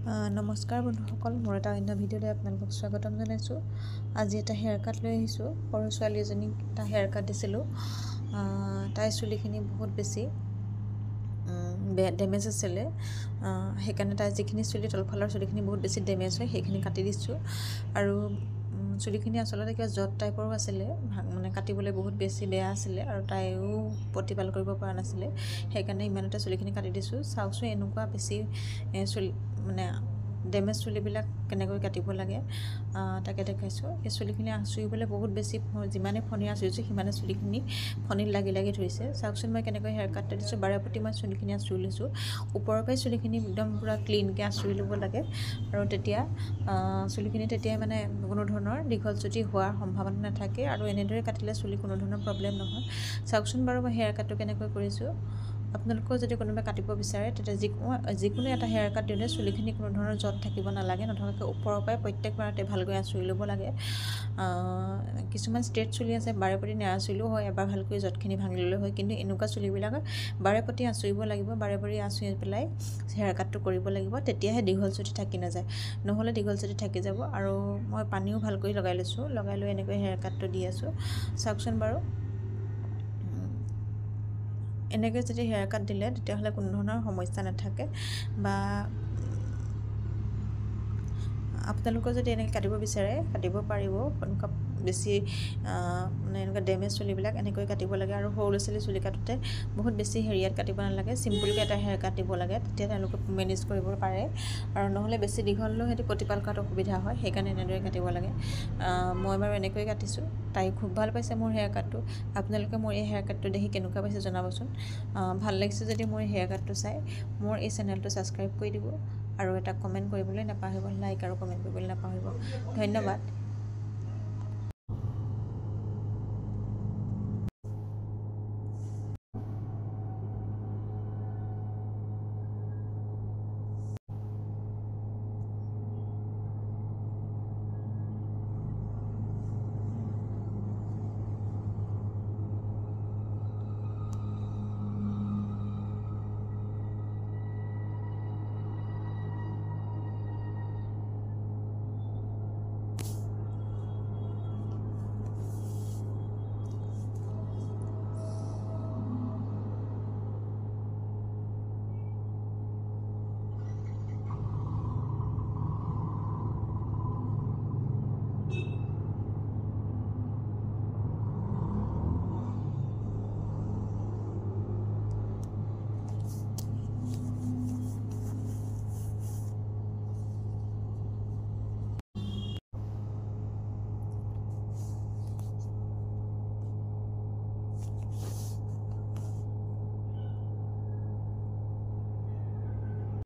নমস্কাৰ বন্ধুসকল, মোৰ এটা অন্য ভিডিঅ'লৈ আপোনালোকক স্বাগতম জনাইছোঁ। আজি এটা হেয়াৰ কাট লৈ আহিছোঁ। সৰু ছোৱালী এজনীক এটা হেয়াৰ কাট দিছিলোঁ। তাইৰ চুলিখিনি বহুত বেছি ডেমেজ আছিলে, সেইকাৰণে তাইৰ যিখিনি চুলি তলফালৰ চুলিখিনি বহুত বেছি ডেমেজ হয়, সেইখিনি কাটি দিছোঁ। আৰু চুলিখিনি আচলতে কিবা জট টাইপৰো আছিলে, মানে কাটিবলৈ বহুত বেছি বেয়া আছিলে আৰু তাইও প্ৰতিপাল কৰিব পৰা নাছিলে, সেইকাৰণে ইমানতে চুলিখিনি কাটি দিছোঁ। চাওকচোন এনেকুৱা বেছি চুলি মানে ডেমেজ চুলিবিলাক কেনেকৈ কাটিব লাগে তাকে দেখাইছোঁ। এই চুলিখিনি আঁচুৰিবলৈ বহুত বেছি, যিমানে ফণি আঁচুৰিছোঁ সিমানে চুলিখিনি ফণিত লাগি লাগি ধৰিছে। চাওকচোন মই কেনেকৈ হেয়াৰ কাটটো দিছোঁ। বাৰে প্ৰতি মই চুলিখিনি আঁচুৰি লৈছোঁ। ওপৰৰ পৰাই চুলিখিনি একদম পূৰা ক্লিনকৈ আঁচুৰি ল'ব লাগে, আৰু তেতিয়া চুলিখিনি তেতিয়াই মানে কোনো ধৰণৰ দীঘল চুটি হোৱাৰ সম্ভাৱনা নাথাকে, আৰু এনেদৰে কাটিলে চুলি কোনো ধৰণৰ প্ৰব্লেম নহয়। চাওকচোন বাৰু মই হেয়াৰ কাটটো কেনেকৈ কৰিছোঁ। আপোনালোকেও যদি কোনোবাই কাটিব বিচাৰে তেতিয়া যিকোনো এটা হেয়াৰ কাট দিলে চুলিখিনি কোনো ধৰণৰ জট থাকিব নালাগে, নথকাকৈ ওপৰৰ পৰাই প্ৰত্যেকবাৰতে ভালকৈ আঁচুৰি ল'ব লাগে। কিছুমান ষ্ট্ৰেট চুলি আছে, বাৰে প্ৰতি নেৰাচুৰিলেও হয়, এবাৰ ভালকৈ জটখিনি ভাঙি ল'লেও হয়, কিন্তু এনেকুৱা চুলিবিলাক বাৰে প্ৰতি আঁচুৰিব লাগিব। বাৰে প্ৰতি আঁচুৰি পেলাই হেয়াৰ কাটটো কৰিব লাগিব, তেতিয়াহে দীঘল চুটি থাকি নাযায়, নহ'লে দীঘল চুটি থাকি যাব। আৰু মই পানীও ভালকৈ লগাই লৈছোঁ, লগাই লৈ এনেকৈ হেয়াৰ কাটটো দি আছোঁ। চাওকচোন বাৰু, এনেকৈ যদি হেয়াৰ কাট দিলে তেতিয়াহ'লে কোনো ধৰণৰ সমস্যা নাথাকে। বা আপোনালোকেও যদি এনেকৈ কাটিব বিচাৰে কাটিব পাৰিব। এনেকুৱা বেছি মানে এনেকুৱা ডেমেজ চুলিবিলাক এনেকৈ কাটিব লাগে। আৰু সৰু ল'ৰা ছোৱালী চুলি কাটোতে বহুত বেছি হেৰিয়াত কাটিব নালাগে, চিম্পুলকৈ এটা হেয়াৰ কাট দিব লাগে, তেতিয়া তেওঁলোকে মেনেজ কৰিব পাৰে। আৰু নহ'লে বেছি দীঘল হ'লেও সিহঁতি প্ৰতিপাল কৰাত অসুবিধা হয়, সেইকাৰণে এনেদৰে কাটিব লাগে। মই বাৰু এনেকৈ কাটিছোঁ। তাই খুব ভাল পাইছে মোৰ হেয়াৰ কাটটো। আপোনালোকে মোৰ এই হেয়াৰ কাটটো দেখি কেনেকুৱা পাইছে জনাবচোন। ভাল লাগিছে যদি মোৰ হেয়াৰ কাটটো চাই মোৰ এই চেনেলটো ছাবস্ক্ৰাইব কৰি দিব, আৰু এটা কমেণ্ট কৰিবলৈ নাপাহৰিব, লাইক আৰু কমেণ্ট কৰিবলৈ নাপাহৰিব। ধন্যবাদ।